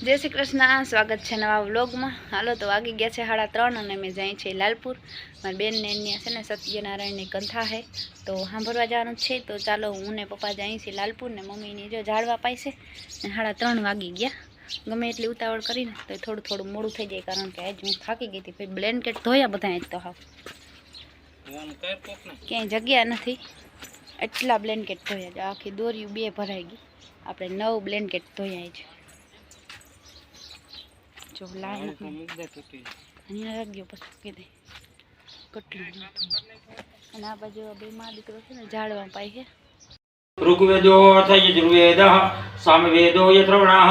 जय श्री कृष्ण। स्वागत है नवा व्लॉग में। हालो तो वागी गया है 3:30 और मैं जाई छे लालपुर। मारी बेन ने अँ ने सत्यनारायण की कथा है तो सांभळवा जवानुं छे। तो चलो हूँ ने पप्पा जाई छे लालपुर ने मम्मी ने जो झाड़वा पाई से 3:30 वागी गया। गमे एटली उतावळ करीने तो थोड़ू थोड़ू मोड़ू थई जाय कारण के आज हूँ थाकी गई थी। फिर ब्लेन्केट धोया बधा आज तो हाव क्या जग्या नहीं एटला ब्लेन्केट धोया आखी दोरिયું 2 भराई गई। आपणे 9 ब्लेन्केट धोया आज जो लाल अँ रख बस के दे कटलू आ बाजू बे मां दीकरो छे ने झाड़वा पाई है। ऋग्वेदो अथ यजुर्वेदः सामवेदो यत्रवणाः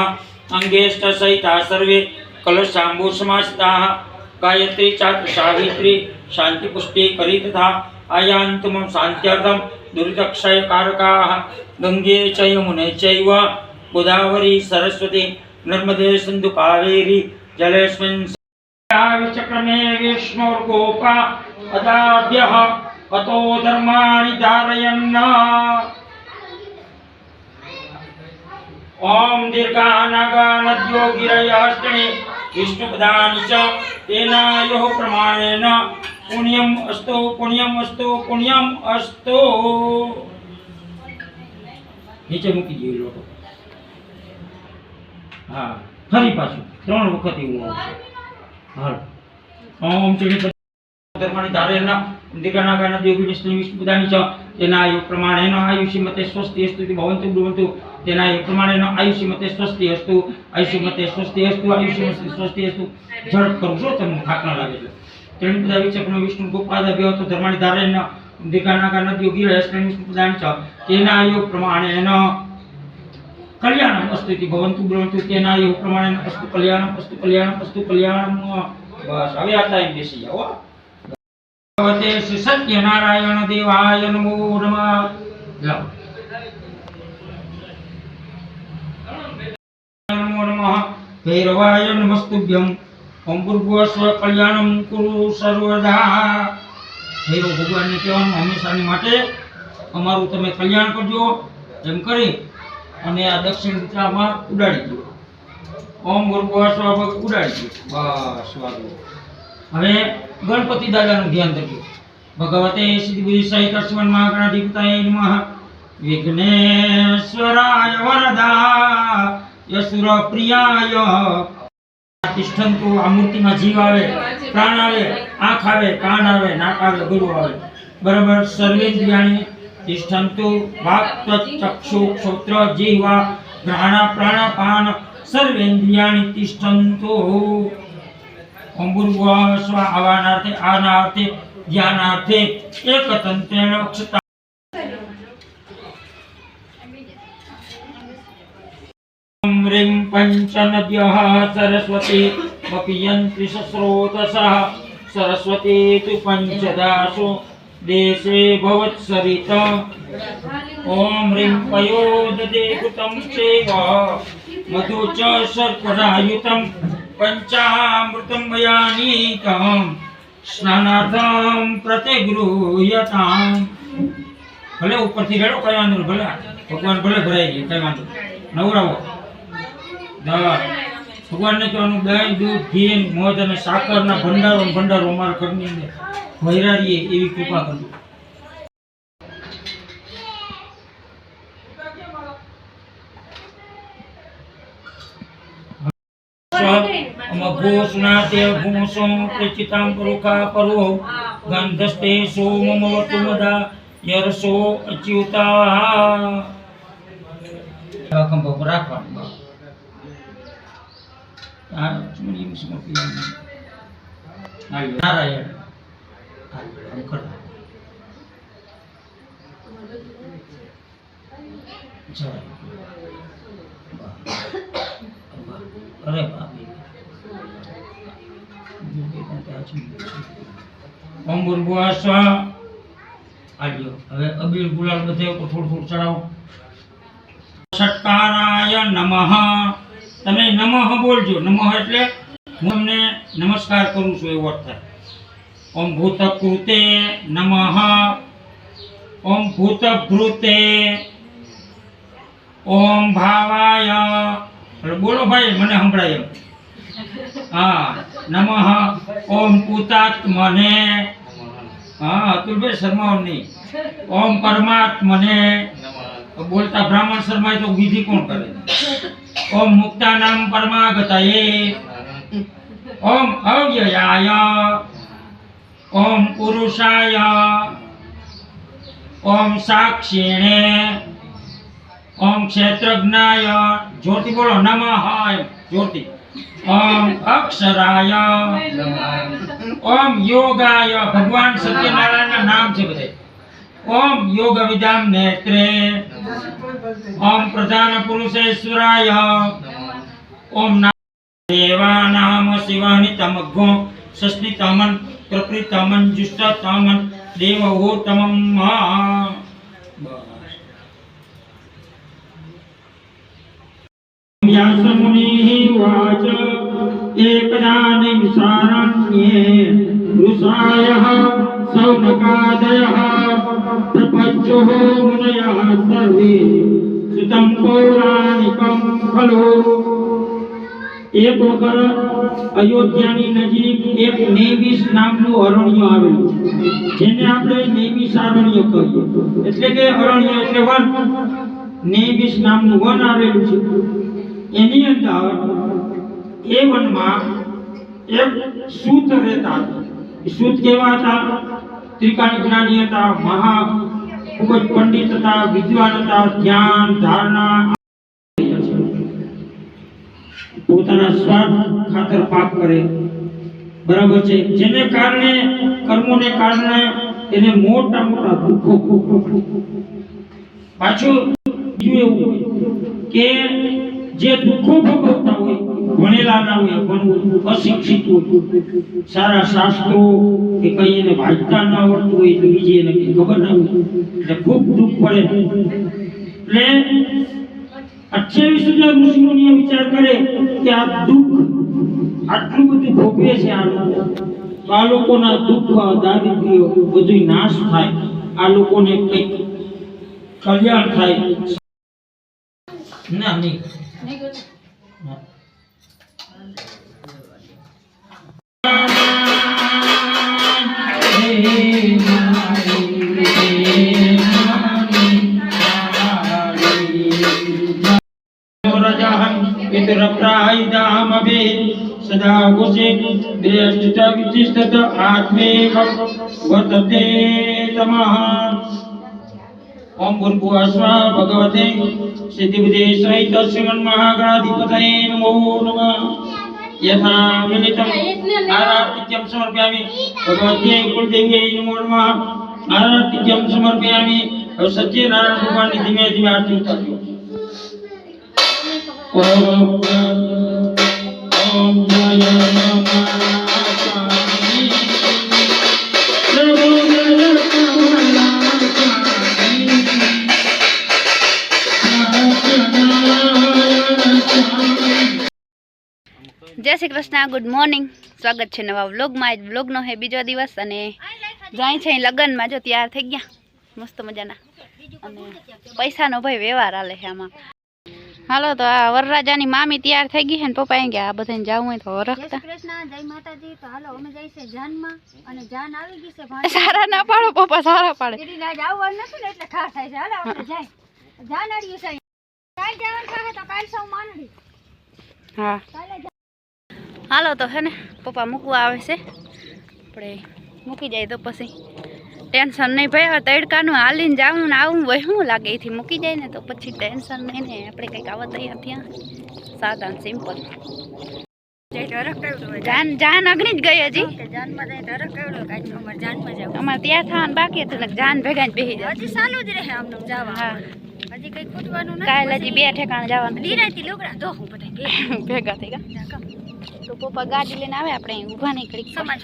अंगेष्ट सहिता सर्वे कलशाम्बू समासिताः गायत्री चात्र सावित्री शांति पुष्टि करी तथा आयान्तु मम शान्त्यर्थं दुरितक्षय कारकाः गंगे च यमुने चैव गोदावरी सरस्वती नर्मदे सिन्धु कावेरी जलेस्मिन् विचक्रमे विष्णुर्गोपा अदाभ्यः अतो धर्माणि धारयन्। ओम दीर्घानागानद्यो गिरयास्त्रिणे विष्णुपदानि च तेनायोः प्रमाणेन पुण्यम अस्तु पुण्यम अस्तु पुण्यम अस्तु। नीचे मूकी दीजिए लोटो। हाँ फरी पाछू 3 वखत एवुं आवशे। हाल ओम धर्माणि धारयन् दीर्घानागानद्यो गिरयास्त्रिणे विष्णुपदानि च तेनायोः प्रमाणेन आयुष्यमते स्वस्ति अस्तु भवन्तु ब्रुवन्तु तेना प्रमाणेन आयुष्यमते स्वस्ति अस्तु आयुष्यमते स्वस्ति अस्तु आयुष्यमते स्वस्ति अस्तु। झड़प करो जो तमने थाक न लागे छे। त्रिपदा विचक्षण विष्णु गोपादाभ्यो तो धर्माणि धारयन् दीर्घानागानद्यो गिरयास्त्रिणे विष्णुपदानि च तेनायोः प्रमाणेन कल्याणम् अस्तु इति भवन्तु ब्रुवन्तु तेनायोः प्रमाणेन अस्तु कल्याणम् अस्तु कल्याणम् अस्तु कल्याणम्। बस हवे आ टाइम बेसी जाओ। भगवते श्री सत्यनारायण देवाय नमो नमः। लाओ नमो नमः भैरवाय नमस्तुभ्यं ओम भूर्भुवस्व कल्याणं कुरु सर्वदा। भैरव भगवान ने कहेવાનું હંમેશાની માટે અમારું તમે કલ્યાણ કરજો એમ કરી અને આ દક્ષિણ દિશામાં ઉડાડી દો। ઓમ ભૂર્ભુવસ્વ ઉડાડી દો બસ વાગો। હવે ગણપતિ દાદાનું ધ્યાન રાખજો। ભગવતે સિદ્ધિબુદ્ધિ સહિત લક્ષ્મણ મહાગણાધિપતાય નમઃ विघ्नेश्वराय वरदा यसुर प्रियाय तिष्ठन्तु। आ मूर्ति में जीव आवे प्राण आवे आँख आवे कान आवे नाक आवे गळु आवे बराबर सर्वेन्द्रियाणि तिष्ठन्तु। वाक् त्वक् चक्षु श्रोत्र जिह्वा घ्राण प्राणपान सर्वेन्द्रियाणि तिष्ठन्तु। ओम भूर्भुवस्व आवानार्थे आनार्थे ज्ञानार्थे एकतन्त्रेण अक्षता। ह्रीं पंचनद्यः सरस्वती वपीयन्ति स्रोतसः सरस्वती तु पंचदासु देशे भवत्सरित। ओम ह्रीं पयोदधे घृतं चैव मधु च शर्करायुतं पंचामृतं मयानीतं स्नानार्थं प्रतिगृह्यताम्। भले उपरथी रेड़ो कई वांधो भले भगवान भले भराई गई कई वांधो नवरावो। भगवान ने कहવાનું દહીં दूध घी મોજ અને સાકરના ભંડારો ભંડારો અમારા ઘરની અંદર ભર્યા રહીએ એવી કૃપા કરજો। अमघोषणाते भूषं प्रचितां परुखा परो गन्धस्ते सोममवतु मदा यरसो अच्युता। कंबो રાખવાનું नारायण अरे ओम भूर्भुवस्व आलियो। हवे अबीर गुलाल बधे ऊपर थोड़ું चढ़ाओ। षट्काराय नमः तमे नमः बोलजो। नमः એટલે હું તમને નમસ્કાર કરું છું એવો અર્થ થાય। ओम भूतकृते नमः ओम भूतभृते ओम भावाय એટલે બોલો ભાઈ, મને સંભળાય એમ. હા, નમઃ ઓમ પૂતાત્મને. હા, અતુલભાઈ શર્માઓ નહીં. ઓમ પરમાત્મને. બોલતા બ્રાહ્મણ શર્માય તો વિધિ કોણ કરે? ઓમ મુક્તાનામ પરમાગતયે. ઓમ અવ્યયાય. ઓમ પુરુષાય. ઓમ સાક્ષિણે. ઓમ ક્ષેત્રજ્ઞાય. જ્યોતિ બોલો, નમઃ જ્યોતિ. ઓમ અક્ષરાય. ઓમ યોગાય. ભગવાન સત્યનારાયણના નામ છે બધે. ઓમ યોગ વિદામ નેત્રે. ઓમ પ્રધાન પુરુષેશ્વરાય. ઓમ દેવાનામ શિવાનિ તમગ્ગો સસ્મિતમન પ્રપ્રિતમન જુષ્ટતમન દેવહોતમમ. વ્યાસમુનિઃ વાચ એકદાનિં સારણ્યે ઋષાયઃ સૌનકાદયઃ પ્રપંચો મુનયઃ સર્વે સુતં પૌરાણિકં ખલુ. એક વખત અયોધ્યાની નજીક એક નેમિષ નામનું અરણ્ય આવેલું છે, જેને આપણે નેમિષ અરણ્ય કહીએ. એટલે કે અરણ્ય એટલે વન. નેમિષ નામનું વન આવેલું છે. એની અંદર એ વનમાં એક સૂત રહેતા હતા. સૂત કેવા હતા? ત્રિકાળ જ્ઞાની હતા, મહા ખૂબ જ પંડિત હતા, વિદ્વાન હતા, ધ્યાન ધારણા પોતાના સ્વાર્થ ખાતર પાપ કરે, બરાબર છે, જેને કારણે કર્મોને કારણે એને મોટા મોટા દુઃખો. પાછું બીજું એવું હોય કે જે દુઃખો ભોગવતા હોય, ભણેલા ના હોય, ભણવું અશિક્ષિત હોય, સારા શાસ્ત્રો કે કઈ એને વાંચતા ન આવડતું હોય, તો બીજી એને કઈ ખબર ના હોય, એટલે ખૂબ દુઃખ પડે. એટલે 28,000 ઋષિમુનિઓ વિચાર કરે કે આ દુઃખ આટલું બધું ભોગવે છે આ લોકો, તો આ લોકોના દુઃખ, દારિદ્ર્ય બધું નાશ થાય, આ લોકોને કંઈક કલ્યાણ થાય. ના નહીં સદા ઘોષે દ્રષ્ટ વિશિષ્ટ આત્મે વર્તતે તમઃ. ઓમ ભૂર્ભુવઃ ભગવતે સિદ્ધિબુદ્ધિ સહિત શ્રીમન મહાગણાધિપતये નમો નમઃ. યથા વિનિતમ આરાતિક્યમ સમર્પયામિ ભગવત્यै કુલદેવ્यै નમો નમઃ. આરાતિક્યમ સમર્પયામિ. હવે સત્યનારાયણ ભગવાનની ધીમે ધીમે આરતી ઉતારજો. ઓમ જય નમઃ સ્વામી પ્રભુ જય જય શ્રી કૃષ્ણ, ગુડ મોર્નિંગ. સ્વાગત છે નવા વ્લોગમાં. આજ વ્લોગનો હે બીજો દિવસ અને જાય છે લગ્નમાં. જો તૈયાર થઈ ગયા મસ્ત મજાના, અને પૈસાનો ભાઈ વ્યવહાર હાલે છે આમાં. હાલો તો આ વરરાજાની મામી તૈયાર થઈ ગઈ છે ને પપ્પા એમ કે આ બધાને જવું હોય તો વરખતા. જય માતાજી. તો હાલો અમે જઈ છે જાનમાં, અને જાન આવી ગઈ છે. સારા ના પાડો પપ્પા, સારા પાડે. દીદી આજ આવવાનું નથી ને એટલે ખાસ થાય છે. હાલો આપણે જાય. જાન અડ્યું છે. કાલ જવાનું થાય તો કાલ સૌ માંડવી. હા હાલો તો હે ને પપ્પા મૂકવા આવે છે, આપણે મૂકી જાય તો પછી ટેન્શન નહીં ભાઈ. હવે તડકાનું હાલીને જવું ને આવું વહેવું લાગે, એથી મૂકી જાય ને તો પછી ટેન્શન નહીં ને. આપણે કંઈક આવવા તૈયાર ત્યાં સાદા સિમ્પલ. જાન અગ્નિ જ ગઈ હજી. જાનમાં જાય ધરક કેવડો કાંઈ અમારે જાનમાં જાવ. અમારે ત્યાં થવાનું બાકી હતું ને જાન ભેગા જ બેસી જાય. હજી ચાલુ જ રહે આમને જવા. હા હજી કંઈ ખૂટવાનું નથી. કાલે હજી 2 ઠેકાણે જવાનું. લીરાતી લુગડા ધોવું બધા ભેગા થઈ ગયા તો પપ્પા ગાડી લઈને આવે, આપણે ઊભા નહીં કરી. સમાજ